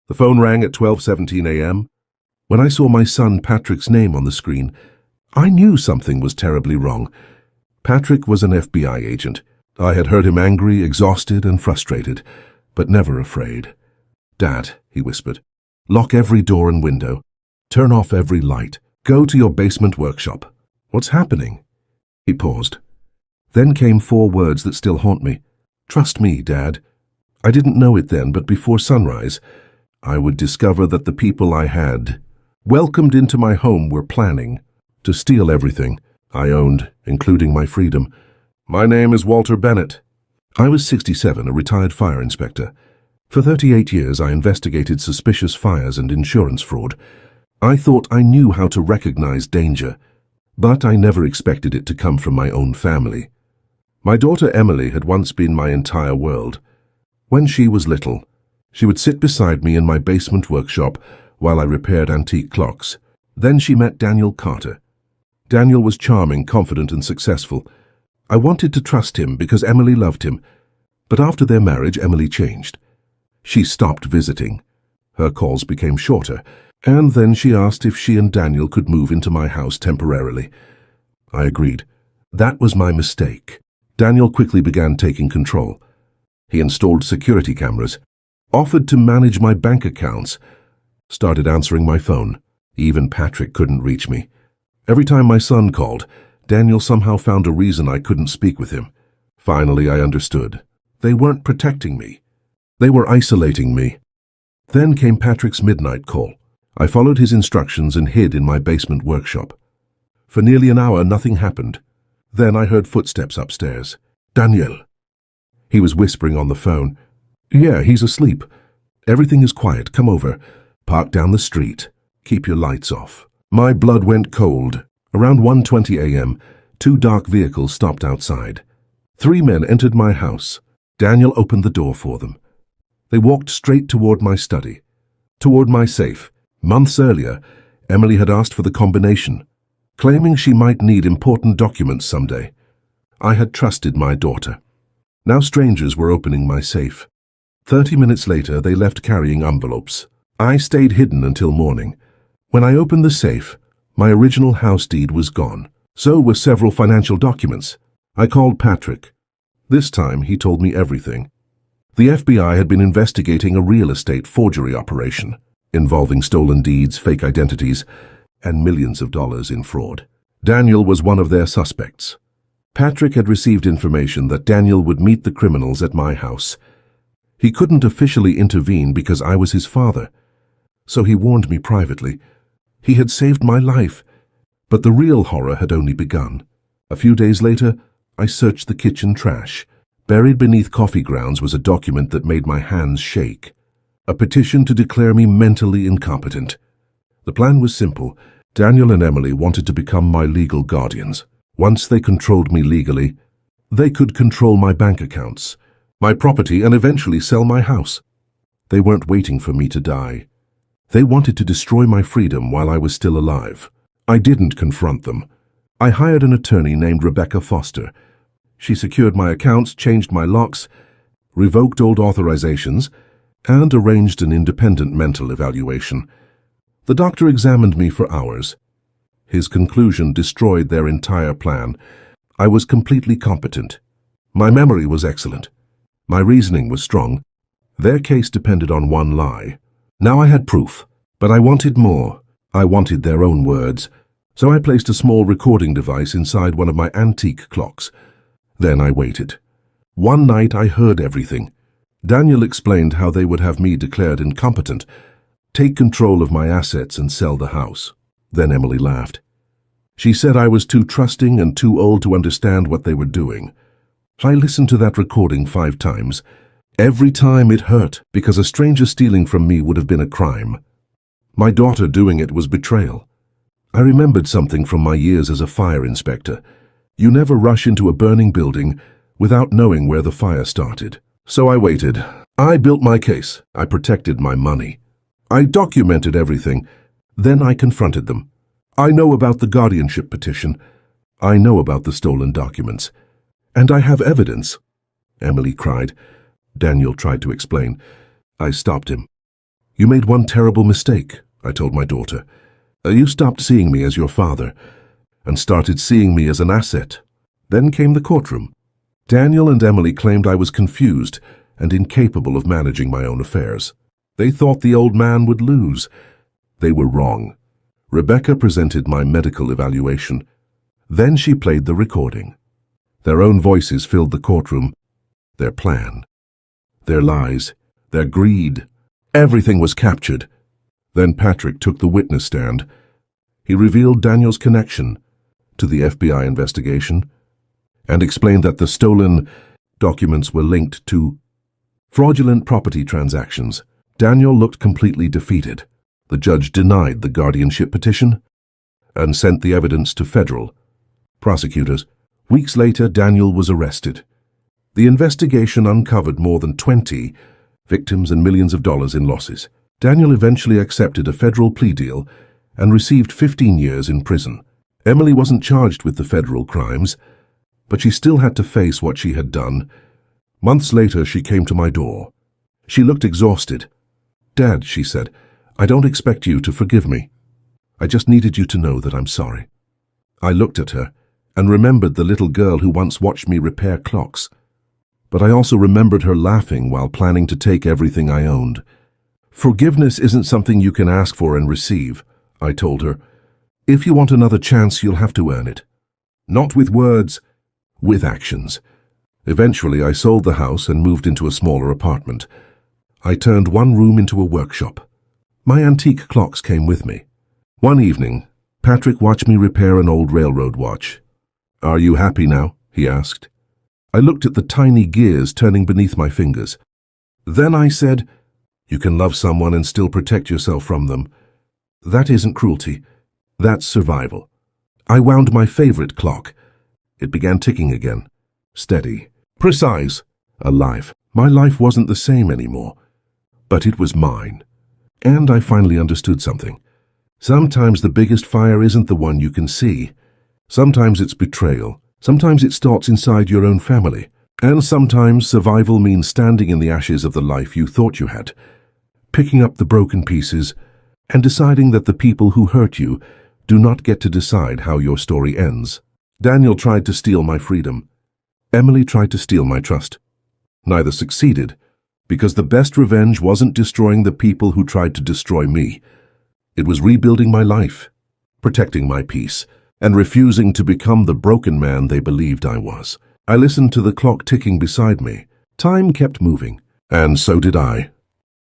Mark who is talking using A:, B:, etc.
A: The phone rang at 12:17 a.m. When I saw my son Patrick's name on the screen, I knew something was terribly wrong. Patrick was an FBI agent. I had heard him angry, exhausted, and frustrated, but never afraid. "Dad," he whispered, "lock every door and window. Turn off every light. Go to your basement workshop." "What's happening?" He paused. Then came 4 words that still haunt me. "Trust me, Dad." I didn't know it then, but before sunrise, I would discover that the people I had welcomed into my home were planning to steal everything I owned, including my freedom. My name is Walter Bennett. I was 67, a retired fire inspector. For 38 years, I investigated suspicious fires and insurance fraud. I thought I knew how to recognize danger, but I never expected it to come from my own family. My daughter Emily had once been my entire world. When she was little, she would sit beside me in my basement workshop while I repaired antique clocks. Then she met Daniel Carter. Daniel was charming, confident, and successful. I wanted to trust him because Emily loved him, but after their marriage, Emily changed. She stopped visiting. Her calls became shorter, and then she asked if she and Daniel could move into my house temporarily. I agreed. That was my mistake. Daniel quickly began taking control. He installed security cameras, offered to manage my bank accounts, started answering my phone. Even Patrick couldn't reach me. Every time my son called, Daniel somehow found a reason I couldn't speak with him. Finally, I understood. They weren't protecting me. They were isolating me. Then came Patrick's midnight call. I followed his instructions and hid in my basement workshop. For nearly an hour, nothing happened. Then I heard footsteps upstairs. "Daniel." He was whispering on the phone. "Yeah, he's asleep. Everything is quiet. Come over. Park down the street. Keep your lights off." My blood went cold. Around 1:20 a.m., 2 dark vehicles stopped outside. 3 men entered my house. Daniel opened the door for them. They walked straight toward my study, toward my safe. Months earlier, Emily had asked for the combination, claiming she might need important documents someday. I had trusted my daughter. Now strangers were opening my safe. 30 minutes later, they left carrying envelopes. I stayed hidden until morning. When I opened the safe, my original house deed was gone. So were several financial documents. I called Patrick. This time, he told me everything. The FBI had been investigating a real estate forgery operation involving stolen deeds, fake identities, and millions of dollars in fraud. Daniel was one of their suspects. Patrick had received information that Daniel would meet the criminals at my house. He couldn't officially intervene because I was his father, so he warned me privately. He had saved my life, but the real horror had only begun. A few days later, I searched the kitchen trash. Buried beneath coffee grounds was a document that made my hands shake. A petition to declare me mentally incompetent. The plan was simple. Daniel and Emily wanted to become my legal guardians. Once they controlled me legally, they could control my bank accounts, my property, and eventually sell my house. They weren't waiting for me to die. They wanted to destroy my freedom while I was still alive. I didn't confront them. I hired an attorney named Rebecca Foster. She secured my accounts, changed my locks, revoked old authorizations, and arranged an independent mental evaluation. The doctor examined me for hours. His conclusion destroyed their entire plan. I was completely competent. My memory was excellent. My reasoning was strong. Their case depended on one lie. Now I had proof, but I wanted more. I wanted their own words. So I placed a small recording device inside one of my antique clocks. Then I waited. One night I heard everything. Daniel explained how they would have me declared incompetent, take control of my assets and sell the house. Then Emily laughed. She said I was too trusting and too old to understand what they were doing. I listened to that recording 5 times. Every time it hurt, because a stranger stealing from me would have been a crime. My daughter doing it was betrayal. I remembered something from my years as a fire inspector. You never rush into a burning building without knowing where the fire started. So I waited. I built my case. I protected my money. I documented everything. Then I confronted them. I know about the guardianship petition. I know about the stolen documents. And I have evidence. Emily cried. Daniel tried to explain. I stopped him. You made one terrible mistake, I told my daughter. You stopped seeing me as your father and started seeing me as an asset. Then came the courtroom. Daniel and Emily claimed I was confused and incapable of managing my own affairs. They thought the old man would lose. They were wrong. Rebecca presented my medical evaluation. Then she played the recording. Their own voices filled the courtroom. Their plan, their lies, their greed, everything was captured. Then Patrick took the witness stand. He revealed Daniel's connection to the FBI investigation and explained that the stolen documents were linked to fraudulent property transactions. Daniel looked completely defeated. The judge denied the guardianship petition and sent the evidence to federal prosecutors. Weeks later, Daniel was arrested. The investigation uncovered more than 20 victims and millions of dollars in losses. Daniel eventually accepted a federal plea deal and received 15 years in prison. Emily wasn't charged with the federal crimes, but she still had to face what she had done. Months later, she came to my door. She looked exhausted. "Dad," she said, "I don't expect you to forgive me. I just needed you to know that I'm sorry." I looked at her and remembered the little girl who once watched me repair clocks. But I also remembered her laughing while planning to take everything I owned. "Forgiveness isn't something you can ask for and receive," I told her. "If you want another chance, you'll have to earn it. Not with words, with actions." Eventually, I sold the house and moved into a smaller apartment. I turned one room into a workshop. My antique clocks came with me. One evening, Patrick watched me repair an old railroad watch. "Are you happy now?" he asked. I looked at the tiny gears turning beneath my fingers. Then I said, "You can love someone and still protect yourself from them. That isn't cruelty. That's survival." I wound my favorite clock. It began ticking again. Steady, precise, alive. My life wasn't the same anymore, but it was mine. And I finally understood something. Sometimes the biggest fire isn't the one you can see. Sometimes it's betrayal. Sometimes it starts inside your own family. And sometimes survival means standing in the ashes of the life you thought you had, picking up the broken pieces, and deciding that the people who hurt you do not get to decide how your story ends. Daniel tried to steal my freedom. Emily tried to steal my trust. Neither succeeded, because the best revenge wasn't destroying the people who tried to destroy me. It was rebuilding my life, protecting my peace, and refusing to become the broken man they believed I was. I listened to the clock ticking beside me. Time kept moving, and so did I.